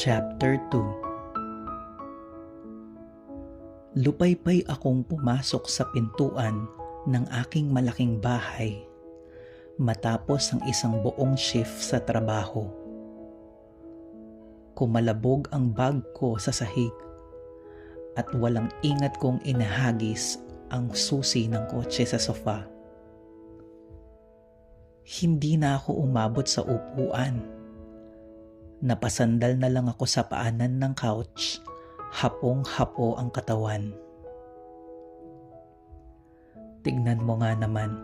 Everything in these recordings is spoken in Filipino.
Chapter 2. Lupaypay akong pumasok sa pintuan ng aking malaking bahay matapos ang isang buong shift sa trabaho. Kumalabog ang bag ko sa sahig at walang ingat kong inahagis ang susi ng kotse sa sofa. Hindi na ako umabot sa upuan. Napasandal na lang ako sa paanan ng couch, hapong-hapo ang katawan. Tignan mo nga naman,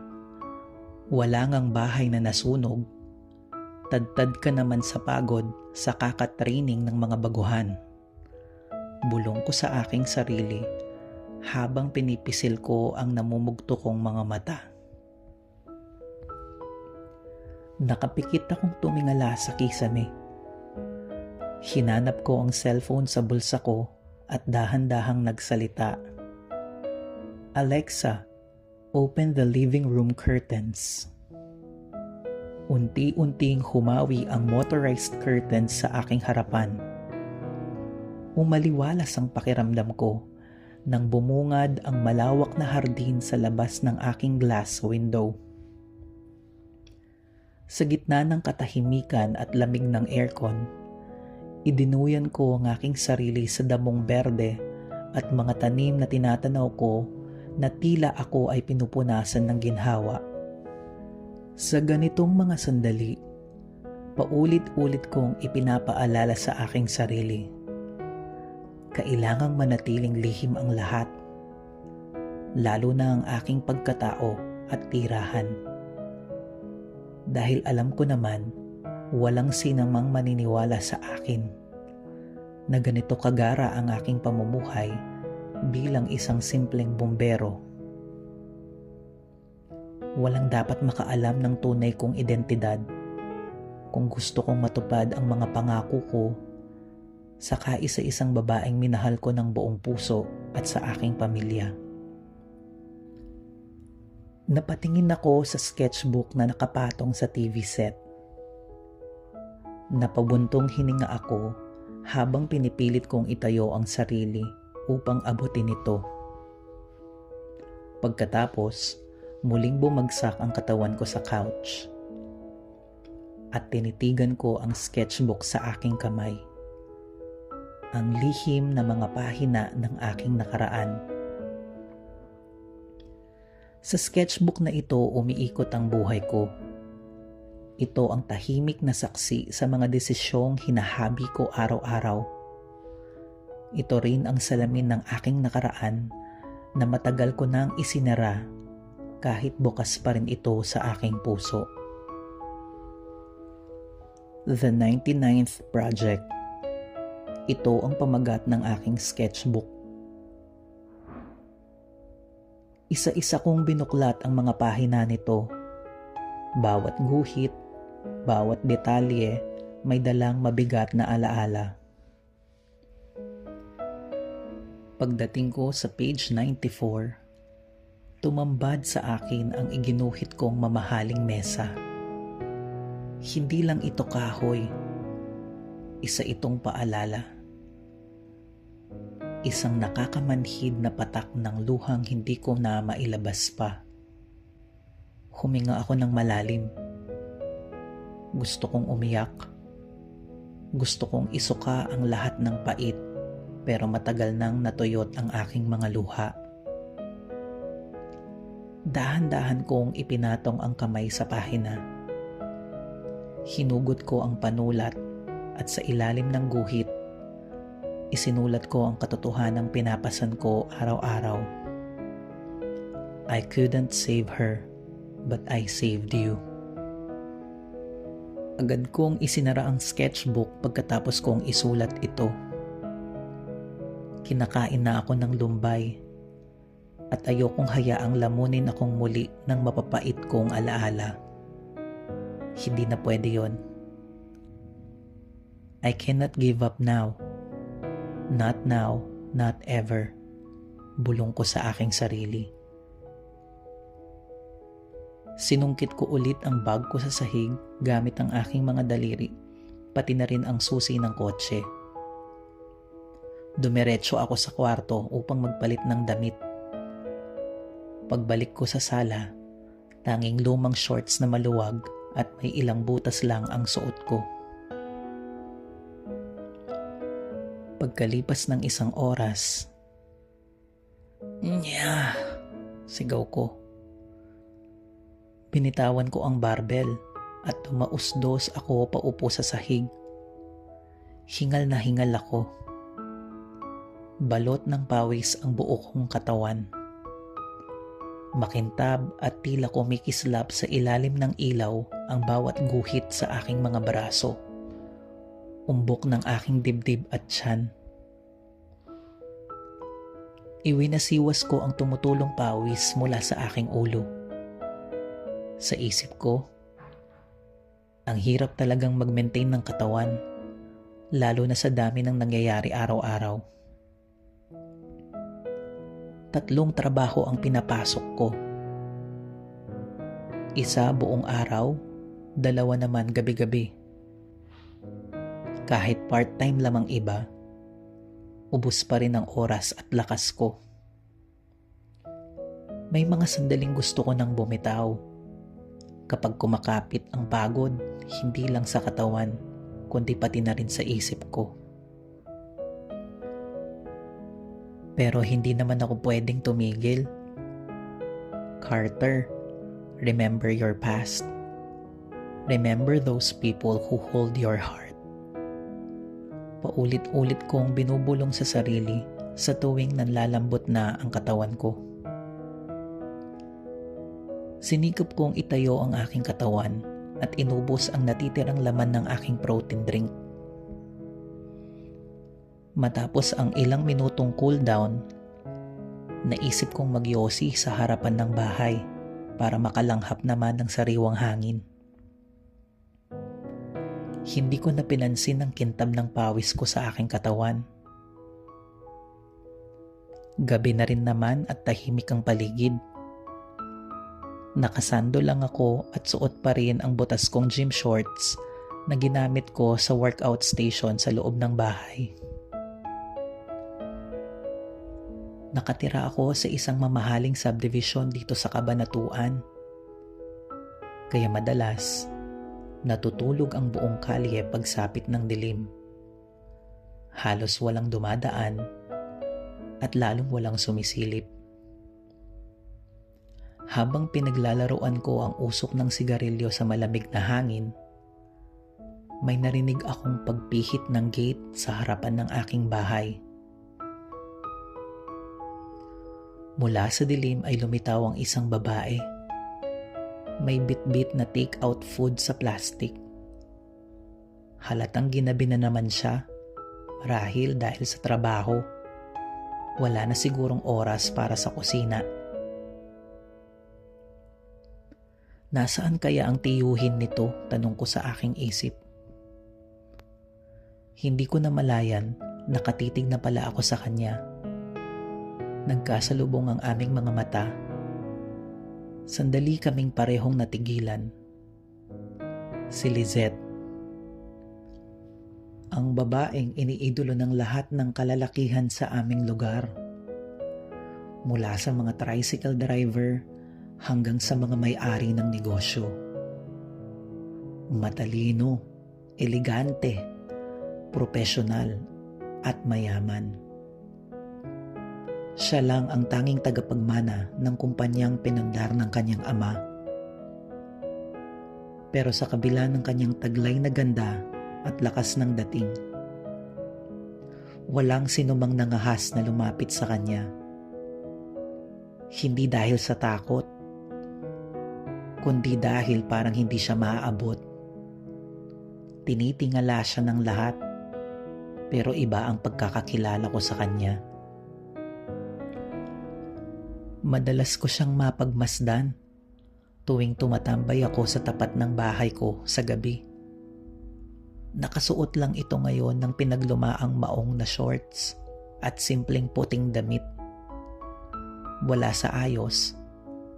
wala ngang bahay na nasunog. Tadtad ka naman sa pagod sa kakatraining ng mga baguhan. Bulong ko sa aking sarili habang pinipisil ko ang namumugto kong mga mata. Nakapikit akong tumingala sa kisame. Hinanap ko ang cellphone sa bulsa ko at dahan-dahang nagsalita. Alexa, open the living room curtains. Unti-unting humawi ang motorized curtains sa aking harapan. Umaliwalas ang pakiramdam ko nang bumungad ang malawak na hardin sa labas ng aking glass window. Sa gitna ng katahimikan at lamig ng aircon, idinuyan ko ang aking sarili sa damong berde at mga tanim na tinatanaw ko na tila ako ay pinupunasan ng ginhawa. Sa ganitong mga sandali, paulit-ulit kong ipinapaalala sa aking sarili. Kailangang manatiling lihim ang lahat, lalo na ang aking pagkatao at tirahan. Dahil alam ko naman, walang sinamang maniniwala sa akin na ganito kagara ang aking pamumuhay bilang isang simpleng bumbero. Walang dapat makaalam ng tunay kong identidad kung gusto kong matupad ang mga pangako ko sa kaisa-isang babaeng minahal ko ng buong puso at sa aking pamilya. Napatingin ako sa sketchbook na nakapatong sa TV set. Napabuntong hininga ako habang pinipilit kong itayo ang sarili upang abutin ito. Pagkatapos, muling bumagsak ang katawan ko sa couch at tinitigan ko ang sketchbook sa aking kamay. Ang lihim na mga pahina ng aking nakaraan. Sa sketchbook na ito umiikot ang buhay ko. Ito ang tahimik na saksi sa mga desisyong hinahabi ko araw-araw. Ito rin ang salamin ng aking nakaraan na matagal ko nang isinara kahit bukas pa rin ito sa aking puso. The 99th Project. Ito ang pamagat ng aking sketchbook. Isa-isa kong binuklat ang mga pahina nito. Bawat guhit, bawat detalye may dalang mabigat na alaala. Pagdating ko sa page 94, tumambad sa akin ang iginuhit kong mamahaling mesa. Hindi lang ito kahoy, isa itong paalala. Isang nakakamanhid na patak ng luhang hindi ko na mailabas pa. Huminga ako ng malalim. Gusto kong umiyak. Gusto kong isuka ang lahat ng pait, pero matagal nang natuyot ang aking mga luha. Dahan-dahan kong ipinatong ang kamay sa pahina. Hinugot ko ang panulat at sa ilalim ng guhit, isinulat ko ang katotohanang pinapasan ko araw-araw. I couldn't save her, but I saved you. Agad kong isinara ang sketchbook pagkatapos kong isulat ito. Kinakain na ako ng lumbay at ayokong hayaang lamunin akong muli ng mapapait kong alaala. Hindi na pwede yon. I cannot give up now. Not now, not ever. Bulong ko sa aking sarili. Sinungkit ko ulit ang bag ko sa sahig gamit ang aking mga daliri, pati na rin ang susi ng kotse. Dumiretso ako sa kwarto upang magpalit ng damit. Pagbalik ko sa sala, tanging lumang shorts na maluwag at may ilang butas lang ang suot ko. Pagkalipas ng isang oras, "Nya!" sigaw ko. Binitawan ko ang barbell at tumausdos ako paupo sa sahig. Hingal na hingal ako. Balot ng pawis ang buo kong katawan. Makintab at tila kumikislap sa ilalim ng ilaw ang bawat guhit sa aking mga braso. Umbok ng aking dibdib at tiyan. Iwinasiwas ko ang tumutulong pawis mula sa aking ulo. Sa isip ko, ang hirap talagang mag-maintain ng katawan, lalo na sa dami ng nangyayari araw-araw. 3 trabaho ang pinapasok ko. Isa buong araw, 2 naman gabi-gabi. Kahit part-time lamang iba, ubos pa rin ang oras at lakas ko. May mga sandaling gusto ko nang bumitaw. Kapag kumakapit ang pagod, hindi lang sa katawan, kundi pati na rin sa isip ko. Pero hindi naman ako pwedeng tumigil. Carter, remember your past. Remember those people who hold your heart. Paulit-ulit kong binubulong sa sarili sa tuwing nanlalambot na ang katawan ko. Sinikap kong itayo ang aking katawan at inubos ang natitirang laman ng aking protein drink. Matapos ang ilang minutong cool down, naisip kong magyosi sa harapan ng bahay para makalanghap naman ng sariwang hangin. Hindi ko na pinansin ang kintab ng pawis ko sa aking katawan. Gabi na rin naman at tahimik ang paligid. Nakasando lang ako at suot pa rin ang butas kong gym shorts na ginamit ko sa workout station sa loob ng bahay. Nakatira ako sa isang mamahaling subdivision dito sa Kabanatuan. Kaya madalas, natutulog ang buong kalye pagsapit ng dilim. Halos walang dumadaan at lalong walang sumisilip. Habang pinaglalaroan ko ang usok ng sigarilyo sa malamig na hangin, may narinig akong pagpihit ng gate sa harapan ng aking bahay. Mula sa dilim ay lumitaw ang isang babae. May bit-bit na take-out food sa plastic. Halatang ginabi na naman siya, marahil dahil sa trabaho. Wala na sigurong oras para sa kusina. Nasaan kaya ang tiyuhin nito? Tanong ko sa aking isip. Hindi ko na malayan, nakatitig na pala ako sa kanya. Nagkasalubong ang aming mga mata. Sandali kaming parehong natigilan. Si Lizette. Ang babaeng iniidolo ng lahat ng kalalakihan sa aming lugar. Mula sa mga tricycle driver hanggang sa mga may-ari ng negosyo. Matalino, elegante, profesional at mayaman. Siya lang ang tanging tagapagmana ng kumpanyang pinundar ng kanyang ama. Pero sa kabila ng kanyang taglay na ganda at lakas ng dating, walang sinumang nangahas na lumapit sa kanya. Hindi dahil sa takot, kundi dahil parang hindi siya maaabot. Tinitingala siya ng lahat, pero iba ang pagkakakilala ko sa kanya. Madalas ko siyang mapagmasdan tuwing tumatambay ako sa tapat ng bahay ko sa gabi. Nakasuot lang ito ngayon ng pinaglumaang maong na shorts at simpleng puting damit. Wala sa ayos,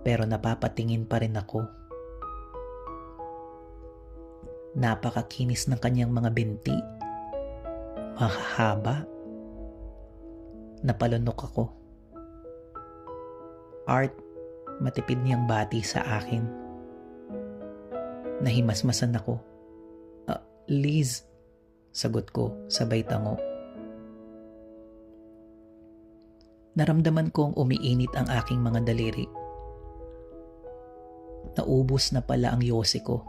pero napapatingin pa rin ako. Napakakinis ng kanyang mga binti. Mahahaba, Napalunok ako. Art, matipid niyang bati sa akin. Nahimasmasan ako. Liz, sagot ko sabay tango. Naramdaman kong umiinit ang aking mga daliri. Naubos na pala ang yosi ko.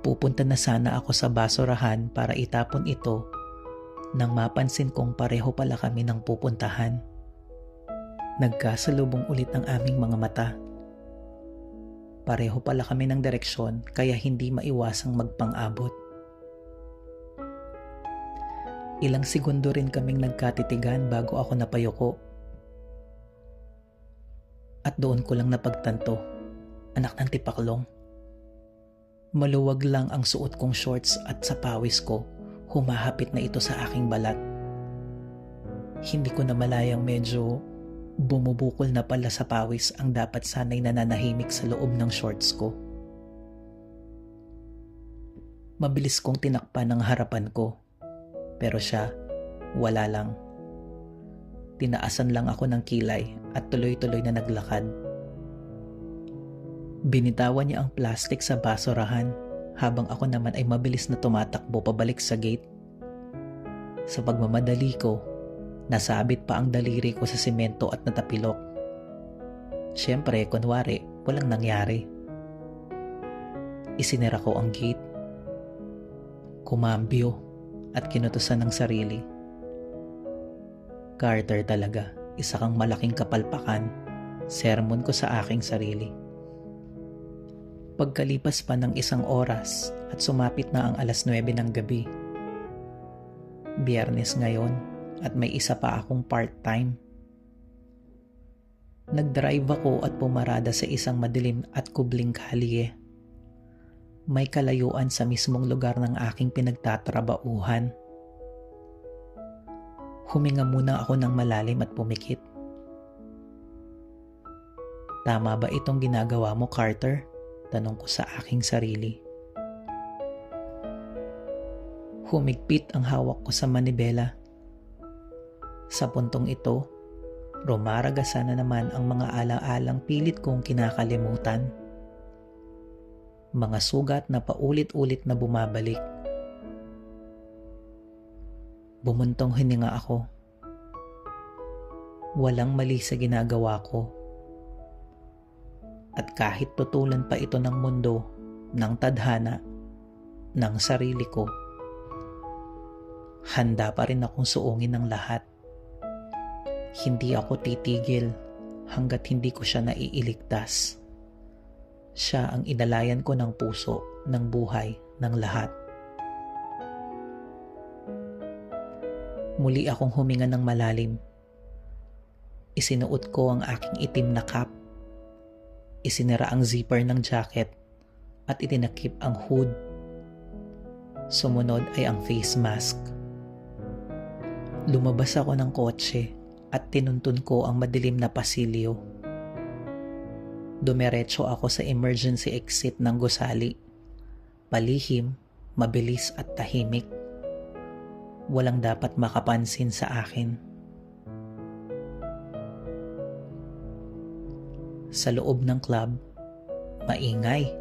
Pupunta na sana ako sa basurahan para itapon ito nang mapansin kong pareho pala kami ng pupuntahan. Nagkasalubong ulit ang aming mga mata. Pareho pala kami ng direksyon kaya hindi maiwasang magpang-abot. Ilang segundo rin kaming nagkatitigan bago ako napayuko. At doon ko lang napagtanto, anak ng tipaklong. Maluwag lang ang suot kong shorts at sa pawis ko, humahapit na ito sa aking balat. Hindi ko na malayang medyo bumubukol na pala sa pawis ang dapat sanay nananahimik sa loob ng shorts ko. Mabilis kong tinakpan ang harapan ko. Pero siya, wala lang. Tinaasan lang ako ng kilay at tuloy-tuloy na naglakad. Binitawan niya ang plastic sa basurahan habang ako naman ay mabilis na tumatakbo pabalik sa gate. Sa pagmamadali ko, nasabit pa ang daliri ko sa semento at natapilok. Siyempre, kunwari, walang nangyari. Isinira ko ang gate. Kumambyo at kinutusan ng sarili. Carter talaga, isa kang malaking kapalpakan. Sermon ko sa aking sarili. Pagkalipas pa ng 1 oras at sumapit na ang 9:00 ng gabi. Biyernes ngayon at may isa pa akong part-time. Nagdrive ako at pumarada sa isang madilim at kubling kalye. May kalayuan sa mismong lugar ng aking pinagtatrabauhan. Huminga muna ako ng malalim at pumikit. Tama ba itong ginagawa mo, Carter? Tanong ko sa aking sarili. Humigpit ang hawak ko sa manibela. Sa puntong ito, rumaragasa na naman ang mga alang-alang pilit kong kinakalimutan. Mga sugat na paulit-ulit na bumabalik. Bumuntong hininga ako. Walang mali sa ginagawa ko. At kahit tutulan pa ito ng mundo, ng tadhana, ng sarili ko, handa pa rin akong suungin ng lahat. Hindi ako titigil hanggat hindi ko siya naiiligtas. Siya ang inalayan ko ng puso, ng buhay, ng lahat. Muli akong huminga ng malalim. Isinuot ko ang aking itim na cap. Isinira ang zipper ng jacket at itinakip ang hood. Sumunod ay ang face mask. Lumabas ako ng kotse at tinuntun ko ang madilim na pasilyo. Dumiretso ako sa emergency exit ng gusali. Palihim, mabilis at tahimik. Walang dapat makapansin sa akin. Sa loob ng club, maingay.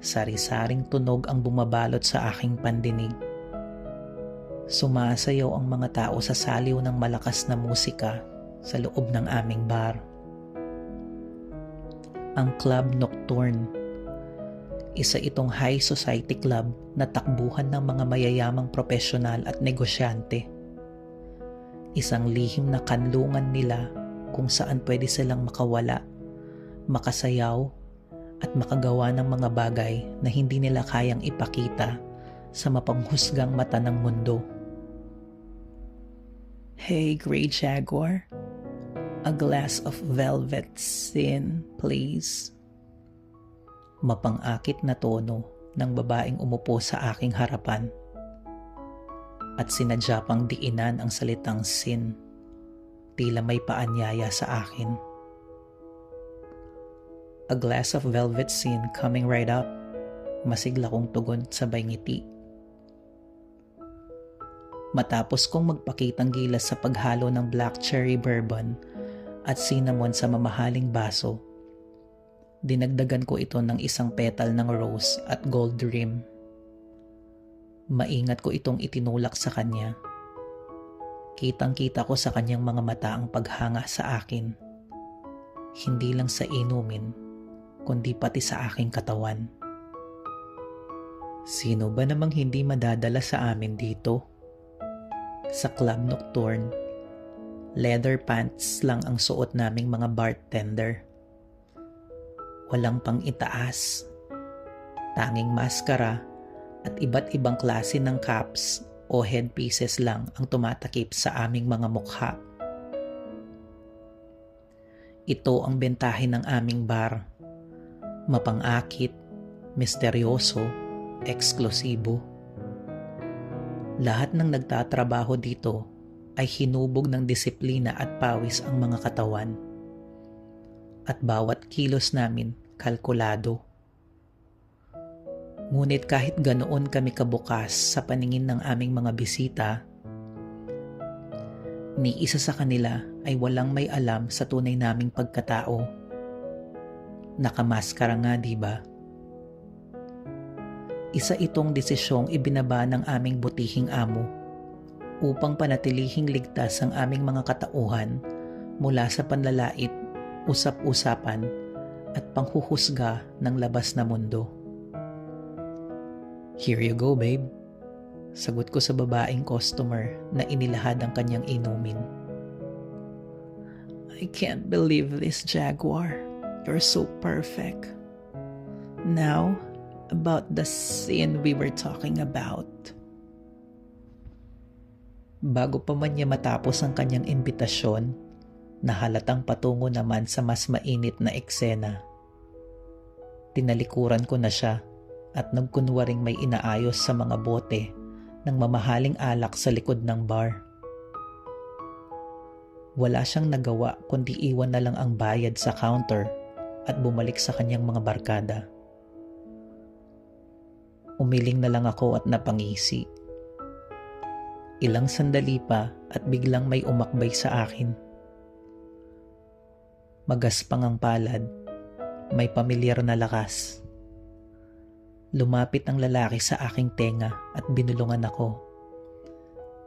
Sari-saring tunog ang bumabalot sa aking pandinig. Sumasayaw ang mga tao sa saliw ng malakas na musika sa loob ng aming bar. Ang Club Nocturne. Isa itong high society club na takbuhan ng mga mayayamang profesional at negosyante. Isang lihim na kanlungan nila kung saan pwede silang makawala, makasayaw at makagawa ng mga bagay na hindi nila kayang ipakita sa mapanghusgang mata ng mundo. Hey, Grey Jaguar. A glass of velvet sin, please. Mapang-akit na tono ng babaeng umupo sa aking harapan. At sinadya pang diinan ang salitang sin. Tila may paanyaya sa akin. A glass of velvet sin coming right up. Masigla kong tugon sabay ngiti. Matapos kong magpakitang gilas sa paghalo ng black cherry bourbon at cinnamon sa mamahaling baso, dinagdagan ko ito ng isang petal ng rose at gold rim. Maingat ko itong itinulak sa kanya. Kitang-kita ko sa kanyang mga mata ang paghanga sa akin. Hindi lang sa inumin, kundi pati sa aking katawan. Sino ba namang hindi madadala sa amin dito? Sa Club Nocturne, leather pants lang ang suot naming mga bartender. Walang pang itaas, tanging maskara at iba't ibang klase ng caps o headpieces lang ang tumatakip sa aming mga mukha. Ito ang bentahe ng aming bar. Mapang-akit, misteryoso, eksklusibo. Lahat ng nagtatrabaho dito ay hinubog ng disiplina at pawis ang mga katawan. At bawat kilos namin kalkulado. Ngunit kahit ganoon kami kabukas sa paningin ng aming mga bisita, ni isa sa kanila ay walang may alam sa tunay naming pagkatao. Nakamaskara nga, diba? Isa itong desisyong ibinaba ng aming butihing amo upang panatilihing ligtas ang aming mga katauhan mula sa panlalait, usap-usapan at panghuhusga ng labas na mundo. "Here you go, babe," sagot ko sa babaeng customer na inilahad ang kanyang inumin. "I can't believe this, Jaguar. You're so perfect. Now, about the scene we were talking about." Bago pa man niya matapos ang kanyang imbitasyon, nahalatang patungo naman sa mas mainit na eksena. Tinalikuran ko na siya at nagkunwaring may inaayos sa mga bote ng mamahaling alak sa likod ng bar. Wala siyang nagawa kundi iwan na lang ang bayad sa counter at bumalik sa kanyang mga barkada. Umiling na lang ako at napangisi. Ilang sandali pa at biglang may umakbay sa akin. Magaspang ang palad, may pamilyar na lakas. Lumapit ang lalaki sa aking tenga at binulungan ako.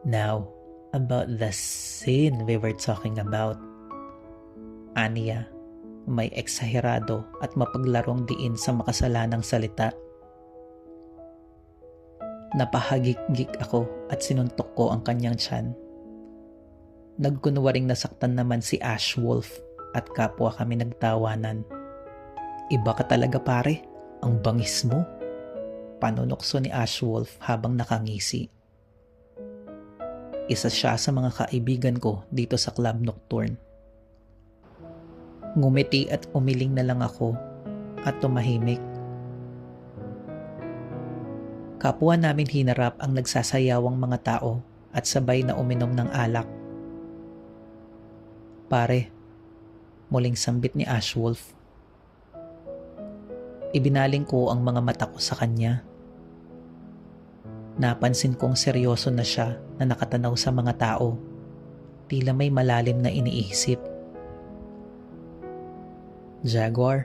"Now, about the scene we were talking about." Aniya, may eksaherado at mapaglarong diin sa makasalanang salita. Napahagik-gik ako at sinuntok ko ang kanyang tiyan. Nagkunwaring nasaktan naman si Ash Wolf at kapwa kami nagtawanan. "Iba ka talaga, pare, ang bangis mo," panunokso ni Ash Wolf habang nakangisi. Isa siya sa mga kaibigan ko dito sa Club Nocturne. Ngumiti at umiling na lang ako at tumahimik. Kapwa namin hinarap ang nagsasayawang mga tao at sabay na uminom ng alak. "Pare," muling sambit ni Ash Wolf. Ibinaling ko ang mga mata ko sa kanya. Napansin kong seryoso na siya na nakatanaw sa mga tao. Tila may malalim na iniisip. "Jaguar,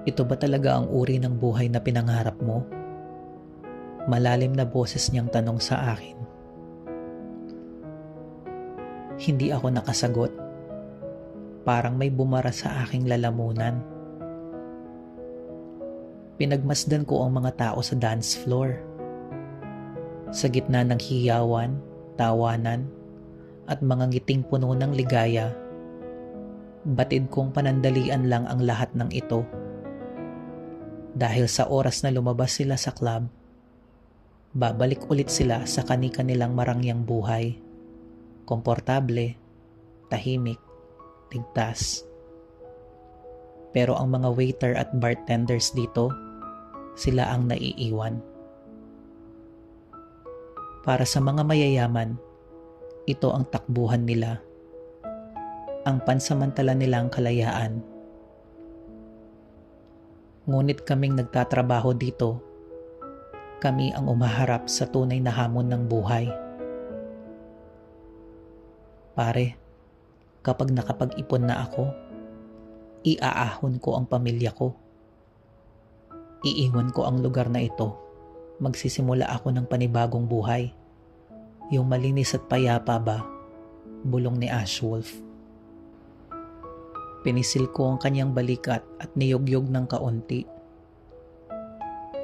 ito ba talaga ang uri ng buhay na pinangarap mo?" Malalim na boses niyang tanong sa akin. Hindi ako nakasagot. Parang may bumara sa aking lalamunan. Pinagmasdan ko ang mga tao sa dance floor. Sa gitna ng hiyawan, tawanan, at mga ngiting puno ng ligaya, batid kong panandalian lang ang lahat ng ito. Dahil sa oras na lumabas sila sa club, babalik ulit sila sa kani-kanilang marangyang buhay. Komportable, tahimik, ligtas. Pero ang mga waiter at bartenders dito, sila ang naiiwan. Para sa mga mayayaman, ito ang takbuhan nila. Ang pansamantala nilang kalayaan. Ngunit kaming nagtatrabaho dito, Kami ang umaharap sa tunay na hamon ng buhay. Pare, kapag nakapag-ipon na ako, iaahon ko ang pamilya ko. Iiwan ko ang lugar na ito. Magsisimula ako ng panibagong buhay. Yung malinis at payapa ba? Bulong ni Ashwolf. Pinisil ko ang kanyang balikat at niyog-yog ng kaunti.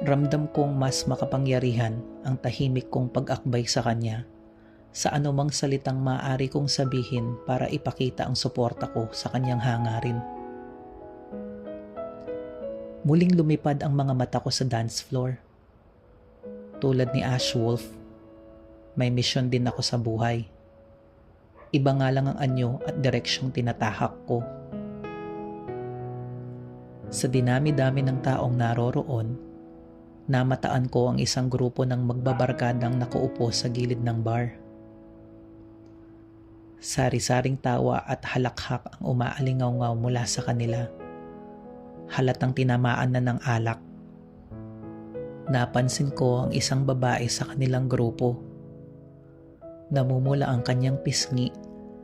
Ramdam kong mas makapangyarihan ang tahimik kong pag-akbay sa kanya sa anumang salitang maaari kong sabihin para ipakita ang suporta ko sa kanyang hangarin. Muling lumipad ang mga mata ko sa dance floor. Tulad ni Ashwolf, may misyon din ako sa buhay. Iba nga lang ang anyo at direksyong tinatahak ko. Sa dinami-dami ng taong naroroon, namataan ko ang isang grupo ng magbabarkadang nakaupo sa gilid ng bar. Sari-saring tawa at halakhak ang umaalingaw-ngaw mula sa kanila. Halatang tinamaan na ng alak. Napansin ko ang isang babae sa kanilang grupo. Namumula ang kanyang pisngi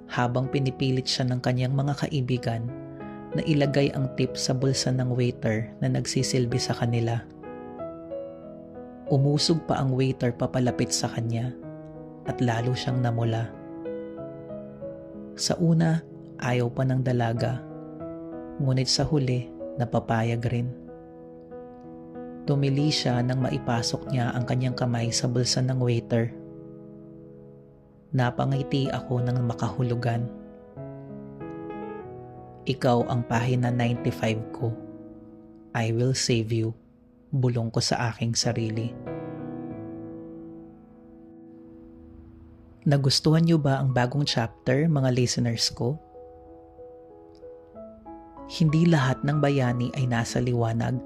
habang pinipilit siya ng kanyang mga kaibigan na ilagay ang tip sa bulsa ng waiter na nagsisilbi sa kanila. Umusog pa ang waiter papalapit sa kanya at lalo siyang namula. Sa una, ayaw pa ng dalaga, ngunit sa huli, napapayag rin. Tumili siya nang maipasok niya ang kanyang kamay sa bulsa ng waiter. Napangiti ako ng makahulugan. Ikaw ang pahina 95 ko. I will save you, bulong ko sa aking sarili. Nagustuhan niyo ba ang bagong chapter, mga listeners ko? Hindi lahat ng bayani ay nasa liwanag.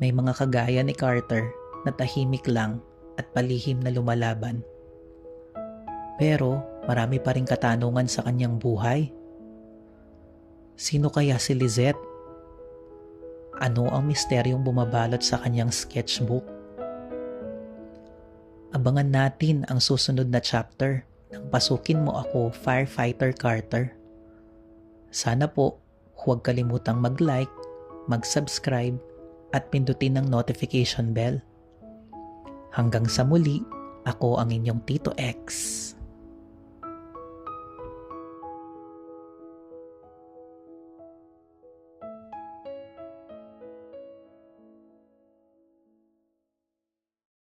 May mga kagaya ni Carter na tahimik lang at palihim na lumalaban. Pero marami pa ring katanungan sa kanyang buhay. Sino kaya si Lizette? Ano ang misteryong bumabalot sa kanyang sketchbook? Abangan natin ang susunod na chapter ng Pasukin Mo Ako, Firefighter Carter. Sana po huwag kalimutang mag-like, mag-subscribe at pindutin ang notification bell. Hanggang sa muli, ako ang inyong Tito X.